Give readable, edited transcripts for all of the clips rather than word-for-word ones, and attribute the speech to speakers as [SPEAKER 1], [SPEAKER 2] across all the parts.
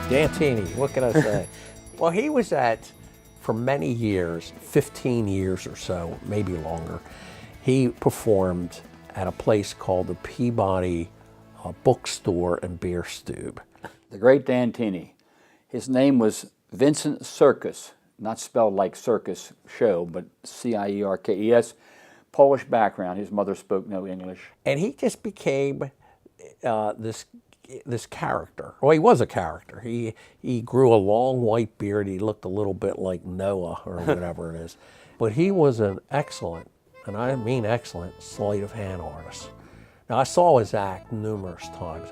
[SPEAKER 1] Dantini, what can I say? Well, he was for many years, 15 years or so, maybe longer, he performed at a place called the Peabody Bookstore and Beer Stube.
[SPEAKER 2] The great Dantini. His name was Vincent Circus, not spelled like circus show, but Cierkes. Polish background. His mother spoke no English.
[SPEAKER 1] And he just became this character. Well, he was a character. He grew a long white beard. He looked a little bit like Noah or whatever it is. But he was an excellent, and I mean excellent, sleight of hand artist. Now, I saw his act numerous times.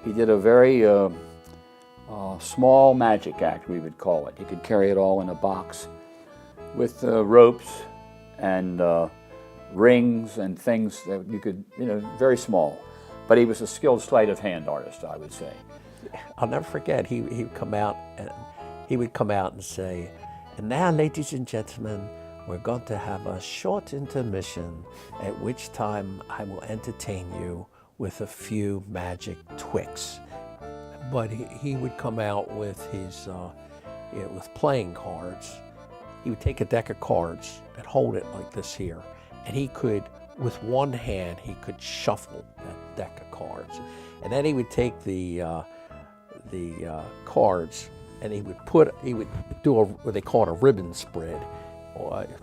[SPEAKER 2] He did a very small magic act, we would call it. He could carry it all in a box with ropes and rings and things that you could, very small. But he was a skilled sleight of hand artist, I would say.
[SPEAKER 1] I'll never forget, he would come out and say, "And now, ladies and gentlemen, we're going to have a short intermission, at which time I will entertain you with a few magic tricks." But he would come out with his with playing cards. He would take a deck of cards and hold it like this here, and he could, with one hand, he could shuffle that deck of cards, and then he would take the cards and he would do what they call it a ribbon spread.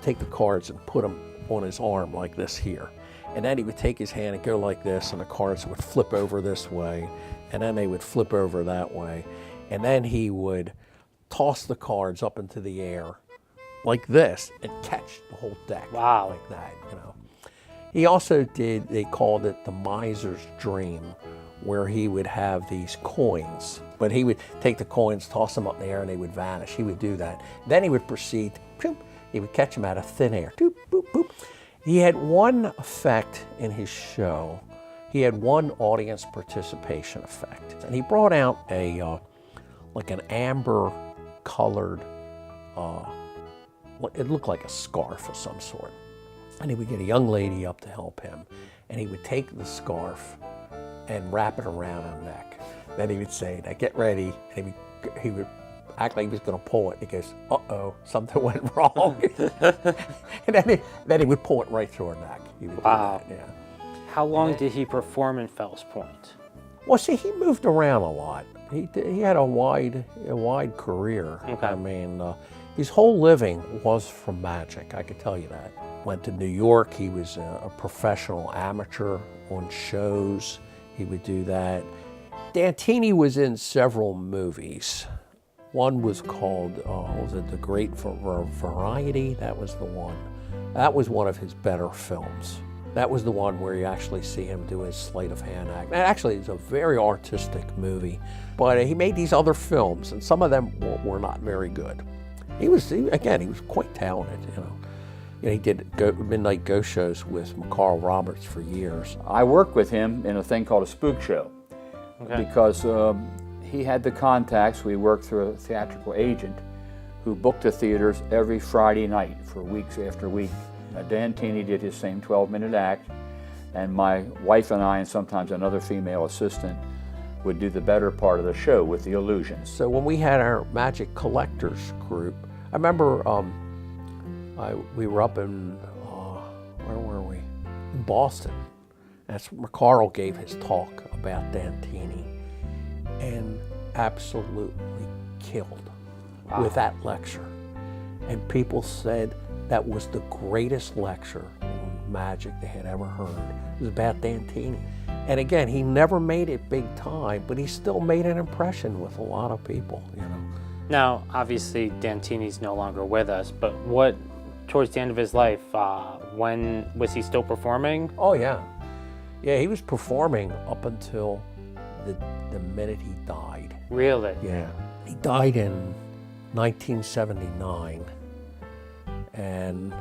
[SPEAKER 1] Take the cards and put them on his arm like this here, and then he would take his hand and go like this, and the cards would flip over this way, and then they would flip over that way, and then he would toss the cards up into the air like this and catch the whole deck.
[SPEAKER 3] Wow.
[SPEAKER 1] Like that, He also did, they called it the miser's dream, where he would have these coins, but he would take the coins, toss them up in the air, and they would vanish. He would do that. Then he would proceed, he would catch them out of thin air. Doop, boop, boop. He had one effect in his show. He had one audience participation effect. And he brought out like an amber colored, it looked like a scarf of some sort. And he would get a young lady up to help him, and he would take the scarf and wrap it around her neck. Then he would say, "Now get ready," and he would act like he was going to pull it. He goes, "Uh-oh, something went wrong." And then he would pull it right through her neck. He would
[SPEAKER 3] Wow.
[SPEAKER 1] do that, yeah.
[SPEAKER 3] How long did he perform in Fells Point?
[SPEAKER 1] Well, see, he moved around a lot. He had a wide career.
[SPEAKER 3] Okay.
[SPEAKER 1] I mean, his whole living was from magic, I could tell you that. Went to New York. He was a professional amateur on shows. He would do that. Dantini was in several movies. One was called, was it The Great Variety? That was the one. That was one of his better films. That was the one where you actually see him do his sleight of hand act. And actually, it's a very artistic movie. But he made these other films, and some of them were not very good. He was quite talented, he did midnight ghost shows with McCarl Roberts for years.
[SPEAKER 2] I worked with him in a thing called a spook show.
[SPEAKER 3] Okay.
[SPEAKER 2] Because he had the contacts. We worked through a theatrical agent who booked the theaters every Friday night for weeks after week. Dantini did his same 12-minute act, and my wife and I, and sometimes another female assistant, would do the better part of the show with the illusions.
[SPEAKER 1] So when we had our Magic Collectors group, I remember we were up in, where were we? In Boston. That's where McCarl gave his talk about Dantini, and absolutely killed with that lecture. And people said that was the greatest lecture on magic they had ever heard. It was about Dantini. And again, he never made it big time, but he still made an impression with a lot of people,
[SPEAKER 3] Now, obviously, Dantini's no longer with us, but towards the end of his life, when was he still performing?
[SPEAKER 1] Oh, yeah. Yeah, he was performing up until the minute he died.
[SPEAKER 3] Really?
[SPEAKER 1] Yeah. He died in 1979. And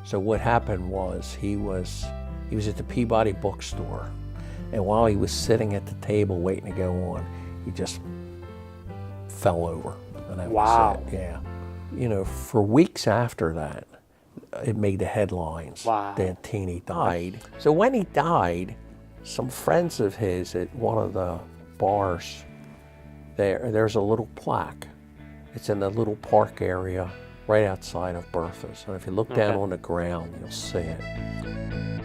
[SPEAKER 1] so what happened was he was at the Peabody bookstore, and while he was sitting at the table waiting to go on, he just fell over. And that was it. Yeah. For weeks after that, it made the headlines.
[SPEAKER 3] Wow.
[SPEAKER 1] Dantini died. So when he died, some friends of his at one of the bars, there's a little plaque. It's in the little park area right outside of Bertha's. And if you look down on the ground, you'll see it.